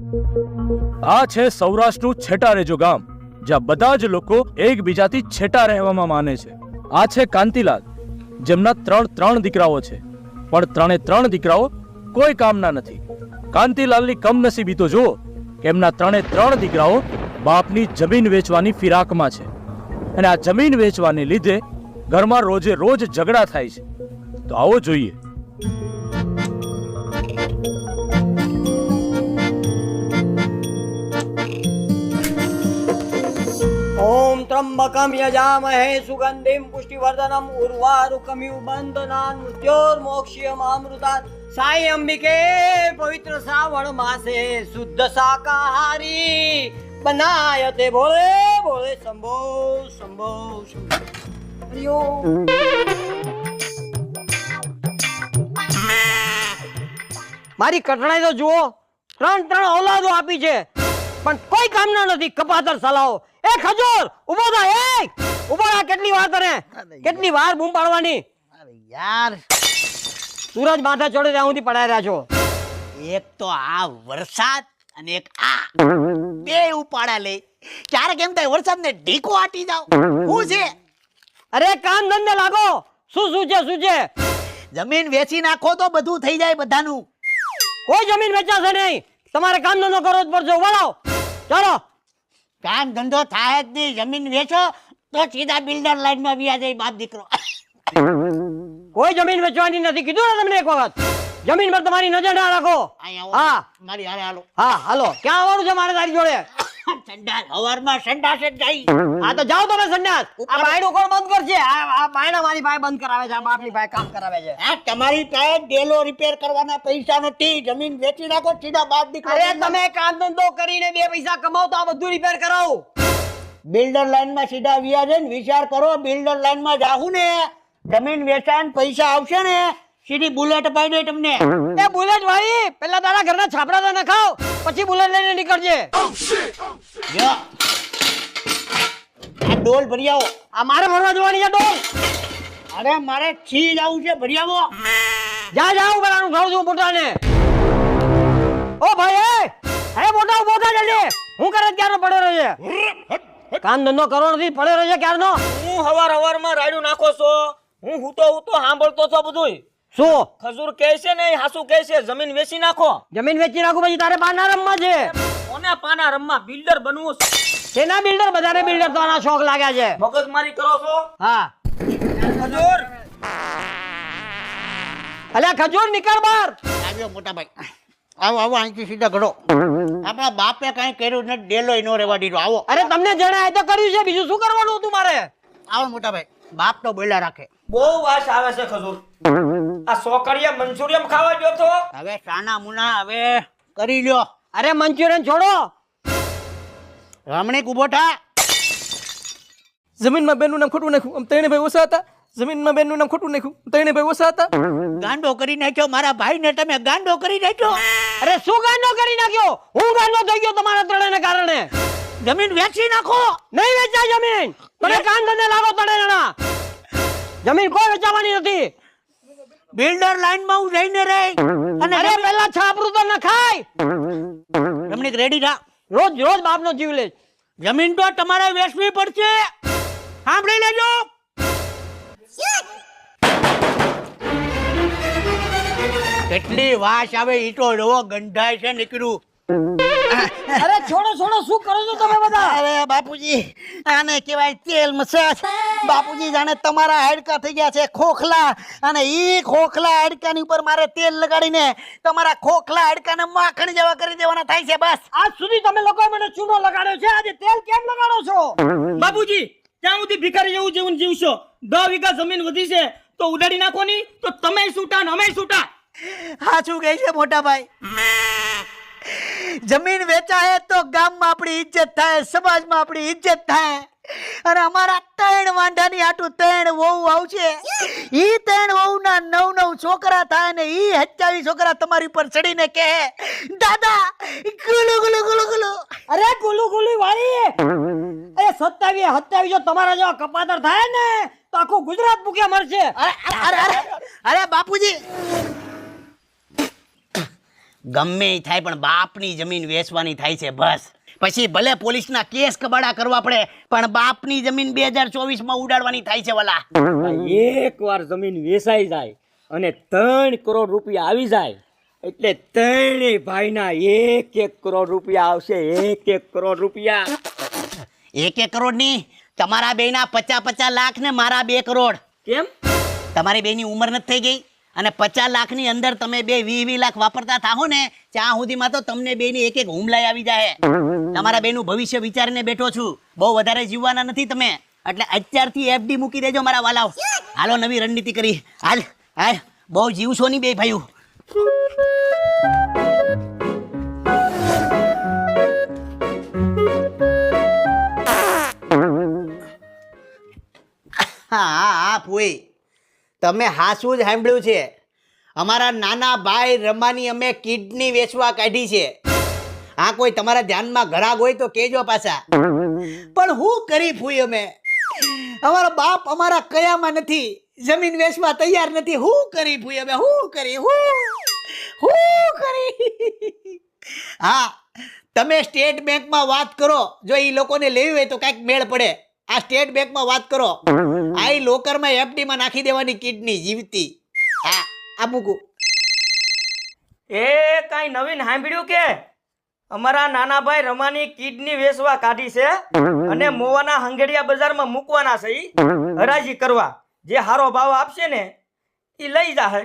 આ છે સૌરાષ્ટ્રનું છેટા રેજો ગામ, જ્યાં બધા જ લોકો એકબીજાથી છેટા રહેવામાં માને છે. આ છે કાંતિલાલ, જેમના ત્રણ દીકરાઓ છે, પણ ત્રણે દીકરાઓ કોઈ કામના નથી. કાંતિલાલની કમનસીબી તો જુઓ કે એમના ત્રણ દીકરાઓ બાપની જમીન વેચવાની ફિરાકમાં છે, અને આ જમીન વેચવાને લીધે ઘરમાં રોજે રોજ ઝઘડા થાય છે. તો આવો જોઈએ. ओम त्र्यंबकम यजामहे सुगंधिम पुष्टिवर्धनम उर्वारुकमिव बंधनान् मृत्योर्मोक्ष्यमामृतात्. साई अंबिके पवित्र श्रावण मासे शुद्ध शाकाहारी बनायते बोले बोले शंभो शंभो शंभो. हरिओ. મારી કટણાઈ તો જુઓ, ત્રણ ઓલાદો આપી છે, પણ કોઈ કામના નથી. કપાતર સલાઓ. એ ખજૂર ઉભો થા. એ ઉભો થા. કેટલી વાર તને, કેટલી વાર બૂમ પાડવાની? અરે યાર, સૂરજ માથે ચડે ત્યાં સુધી પડાઈ રહ્યા છો. એક તો આ વરસાદ અને એક આ બે ઉપાડા લે. ક્યારેક એમ થાય વરસાદ ને ઢીકો આટી જાવ. શું છે? અરે કામ ધંધે લાગો. શું છે? જમીન વેચી નાખો તો બધું થઈ જાય બધાનું. કોઈ જમીન વેચાશે નહીં. તમારે કામ ધંધો કરવો જ પડશે. ઉભા ચાલો. કામ ધંધો થાય જ નહીં. જમીન વેચો તો સીધા બિલ્ડર લાઈન માં વ્યા જાય બાપ દીકરો. કોઈ જમીન વેચવાની નથી કીધું ને તમને એક વખત. જમીન પર તમારી નજર ના રાખો. હા મારી હારે હાલો. હા હાલો. ક્યાં આવવાનું છે મારે તારી જોડે? સંડાસ હવારમાં સંડાસ જ જાય. હા તો જાઓ તમે સંડાસ. આ બાયણું કોણ બંધ કરશે? આ બાયણા મારી પાસે બંધ કરાવે છે. આ બાપની પાસે કામ કરાવે છે. આ તમારી પાસે ડેલો રિપેર કરવાના પૈસા નથી. જમીન વેચી નાખો સીધા બાપ દીકરો. અરે તમે કામ ધંધો કરીને 2 પૈસા કમાઓ તો આ બધું રિપેર કરાવું. બિલ્ડર લાઈન માં સીધા વ્યા જઈને વિચાર કરો. બિલ્ડર લાઈન માં જાહું ને, જમીન વેચાણ પૈસા આવશે ને, સીધી બુલેટ અપાઈ દે તમને. એ બુલેટ ભાઈ પેલા તારા ઘરના છાપરા તો નખાવ, પછી બુલેટ લઈને નીકળજે. જો આ ડોલ ભરી આવો. આ મારે ભરવા જવાની છે ડોલ. અરે મારે છી જવું છે, ભરી આવો. જા બરાનું ખાવ છું મોટાને. ઓ ભાઈ હે મોટા ઉભો થા જલ્દી. હું કરે ક્યારનો પડ્યો રહે છે? કામ ધંધો કરવો નથી, પડ્યો રહે છે ક્યારનો. હું હવારમાં રાયડું નાખો છો. હું હુતો સાંભળતો છો બધું. શું ખજૂર કહે છે ને હાસુ કહે છે જમીન વેચી નાખો. જમીન વેચી નાખું પછી તારે પાના રમવા છે. કોને પાના રમવા? બિલ્ડર બનવું છે. તેના બિલ્ડર બધાને બિલ્ડર થવાના શોખ લાગ્યા છે. મગજમારી કરો છો. હા ખજૂર અલ્યા ખજૂર નીકળ બહાર. આવ્યો મોટા ભાઈ. આવો અહીંથી સીધા ઘડો. આપણા બાપે કઈ કર્યું ને ડેલો નો રેવા દીધો. આવો. અરે તમને જણાય તો કર્યું છે, બીજું શું કરવાનું હતું મારે? આવો મોટા ભાઈ. બાપ તો બોલ્યા રાખે. બહુ વાસ આવે છે ખજૂર. આ સોકરિયા મંચુરિયમ ખાવા ગયો તો. હવે સાના મુના હવે કરી લ્યો. અરે મંચુરિયન છોડો. રમણીક ઉભો થા. જમીનમાં બેનનું નામ ખોટું નાખ્યું. ત્રણે ભાઈ ઓછા હતા. જમીનમાં બેનનું નામ ખોટું નાખ્યું. ત્રણે ભાઈ ઓછા હતા. ગાંડો કરી નાખ્યો મારા ભાઈ ને. તમે ગાંડો કરી નાખ્યો. અરે શું ગાંડો કરી નાખ્યો? હું ગાંડો થઈ ગયો તમારા ત્રણેયને કારણે. જમીન વેચી નાખો. નહીં વેચાય જમીન. તમે કામ ધંધે લાગો ત્રણેયના. જમીન કોઈ વેચાવાની નથી. બિલ્ડર લાઈન માં હું જઈને રે. અને અરે પેલા છાપરું તો નખાય. રમણીક રેડી થા. રોજ બાપનો જીવ લે. જમીન તો તમારે વેચવી પડશે. સાંભળી લેજો. કેટલી વાસ આવે. ઈટો રવો ગંધાય છે નીકળ્યું. અરે છોડો શું કરો છો તમે બધા? અરે બાપુજી, આને કહેવાય તેલ મસાજ. બાપુજી જાણે તમારા હાડકા થઈ ગયા છે ખોખલા, અને ઈ ખોખલા હાડકાની ઉપર મારે તેલ લગાડીને તમારા ખોખલા હાડકાને માખણ જેવા કરી દેવાના થાય છે. બસ આજ સુધી તમે લોકોએ મને ચૂનો લગાડ્યો છે, આજે તેલ કેમ લગાડો છો? બાબુજી ત્યાં સુધી ભિખારી જેવું જીવન જીવશો. 10 વીઘા જમીન વધી છે તો ઉડાડી નાખો ની તો તમે છૂટા ને અમે છૂટા. સાચું કહે છે મોટા ભાઈ. જમીન વેચાય તો ગામમાં આપણી ઇજ્જત થાય, સમાજમાં આપણી ઇજ્જત થાય. અને અમારા 3 વાંઢાની આટું 3 વહુ આવશે. ઈ 3 વહુના 9 છોકરા થાય ને ઈ 27 છોકરા તમારી પર ચડીને કહે દાદા ગુલુ ગુલુ ગુલુ ગુલુ. અરે ગુલુ વાળી. અરે 27 જો તમારા જેવા કપાતર થાય ને તો આખું ગુજરાત ભૂખ્યા મરશે. અરે બાપુજી, ગમે ઈ થાય પણ બાપની જમીન વેચવાની થાય છે બસ. પછી ભલે પોલીસના કેસ કબાડા કરવા પડે પણ બાપની જમીન 2024 ઉડાડવાની થાય છે વલા. એકવાર જમીન વેચાઈ જાય અને 3 કરોડ રૂપિયા આવી જાય એટલે ત્રણેય ભાઈના 1 કરોડ રૂપિયા આવશે. 1 કરોડ રૂપિયા. 1 કરોડ ની તમારા બેના 50 લાખ ને મારા 2 કરોડ. કેમ? તમારી બેની ઉંમર નથી થઈ ગઈ અને 50 લાખની અંદર તમે બે 20 લાખ વાપરતા થાહો ને ત્યાં સુધીમાં તો તમને બેની એક હુમલાઈ આવી જાય. તમારા બેનું ભવિષ્ય વિચારીને બેઠો છું. બહુ વધારે જીવવાના નથી તમે એટલે અત્યારથી FD મૂકી દેજો મારા વાલાઓ. હાલો નવી રણનીતિ કરી. હાલ હાલ બહુ જીવશો નહીં બે ભાઈઓ. હા પુઈ તમે હાસું જ સાંભળ્યું છે. અમારા નાના ભાઈ રમાની અમે કિડની વેચવા કાઢી છે. આ કોઈ તમારા ધ્યાનમાં ઘરાક હોય તો કહેજો પાછા. પણ હું કરી ફૂઈ અમે અમારા બાપ અમારા કયામાં નથી. જમીન વેચવા તૈયાર નથી. હું કરી ફૂઈ અમે હું કરી. હા તમે સ્ટેટ બેંકમાં વાત કરો. જો એ લોકોને લેવી હોય તો કાંઈક મેળ પડે. આ સ્ટેટ બેંકમાં વાત કરો. આ લોકરમાં FD માં નાખી દેવાની કિડની જીવતી. હા આ મૂકું. એ કાંઈ નવીન સાંભળ્યું કે અમારા નાના ભાઈ રમાની કિડની વેચવા કાઢી છે અને મોવાના હંગેડિયા બજારમાં મૂકવાના છે. ઈ હરાજી કરવા જે હારો ભાવ આપશે ને એ લઈ જાહે.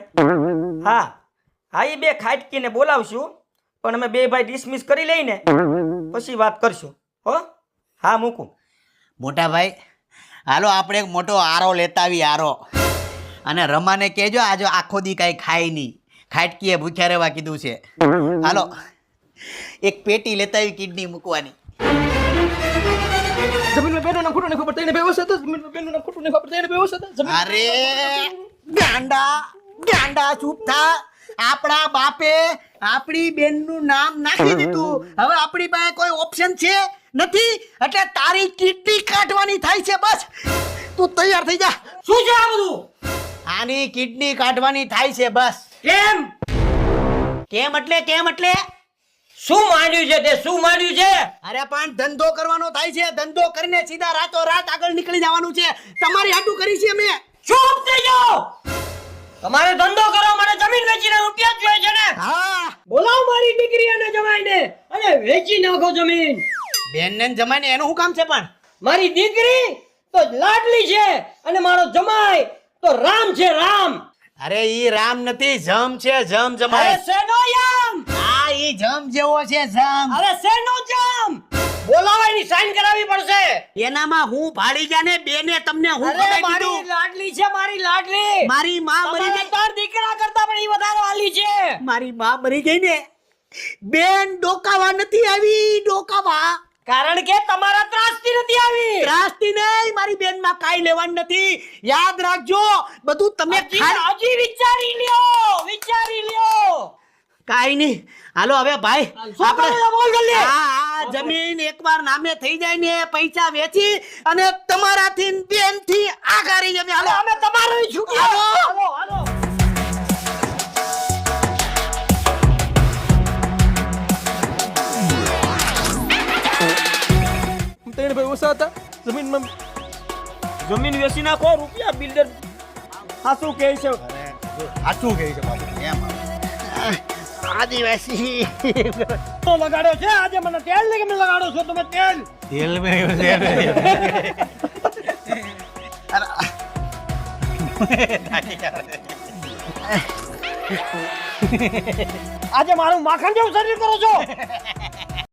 હા હા એ બે ખાટકીને બોલાવશું પણ અમે બે ભાઈ ડિસમિસ કરી લઈને પછી વાત કરશું. હો હા મૂકું. મોટા ભાઈ હાલો આપણે એક મોટો આરો લેતા આવી. આરો અને રમાને કહેજો આજે આખો દી કાંઈ ખાય નહીં. ખાટકીએ ભૂખ્યા રહેવા કીધું છે. હાલો એક પેટી લેતા આવી કિડની મૂકવાની. જમીનમાં બેનો ના ખોટું ને ખબર તઈને બેવસ હતો. જમીનમાં બેનો ના ખોટું ને ખબર તઈને બેવસ હતો. અરે ગાંડા ચૂપ થા. આપણા બાપે આપણી બેનનું નામ નાખી દીધું. હવે આપણી પાસે કોઈ ઓપ્શન છે નથી એટલે તારી કિડની કાઢવાની થાય છે. બસ તું તૈયાર થઈ જા. શું છે આ બધું? આની કિડની કાઢવાની થાય છે બસ. કેમ કેમ એટલે શું માંડ્યું છે તે શું માંડ્યું છે? અરે પણ ધંધો કરવાનો થાય છે. ધંધો કરીને સીધા રાતો રાત આગળ નીકળી જવાનું છે. તમારી હાટું કરી છે અમે. ચૂપ થઈ જાઓ. તમારે ધંધો કરવા માટે જમીન વેચીને રૂપિયા જ જોઈએ છે ને? હા બોલાવો મારી દીકરી અને જમાઈને અને વેચી નાખો જમીન. બેન ને જમાઈને એનું શું કામ છે? પણ મારી દીકરી તો લાડલી છે અને મારો જમાઈ તો રામ છે. રામ. અરે ઈ રામ નથી જમ છે. જમ જમાય. અરે શેનો યામ? હા ઈ જમ જેવો છે. જમ. અરે શેનો જામ? બોલાવાની સાઈન કરાવવી પડશે. એનામાં હું ભાડી ગયા ને બેને તમને હું અરે ખબર મારી કીધું. લાડલી છે. મારી લાડલી. મારી માં મરી તમારા ગઈ. ત્રણ દીકરા કરતા પણ ઈ વધારે વાલી છે. મારી માં મરી ગઈ ને બેન ડોકાવા નથી આવી. ડોકાવા કારણ કે તમારા ત્રાસથી નથી આવી. ત્રાસથી નહીં. મારી બેન માં કાઈ લેવાનું નથી. યાદ રાખજો બધું તમે હજી વિચારી લ્યો. કાઈ નહીં. હાલો હવે ભાઈ શું કરો? બોલ જલ્દી. હા જમીન એકવાર નામે થઈ જાય ને પૈસા વેચી અને તમારાથી બેન થી આગારી જમે. હાલો અમે તમારો છૂટી. હાલો. હાલો. તઈને બેવસ હતા. જમીનમાં જમીન વેચી નાખો. રૂપિયા બિલ્ડર હાસું કહે છે. સાચું કહે છે બાપુ. એમ આદિવાસી તો લગાડ્યો છે આજે મને તેલ ને કેમ લગાડો છો તમે તેલ? તેલ આજે મારું માખણ જેવું શરીર કરો છો.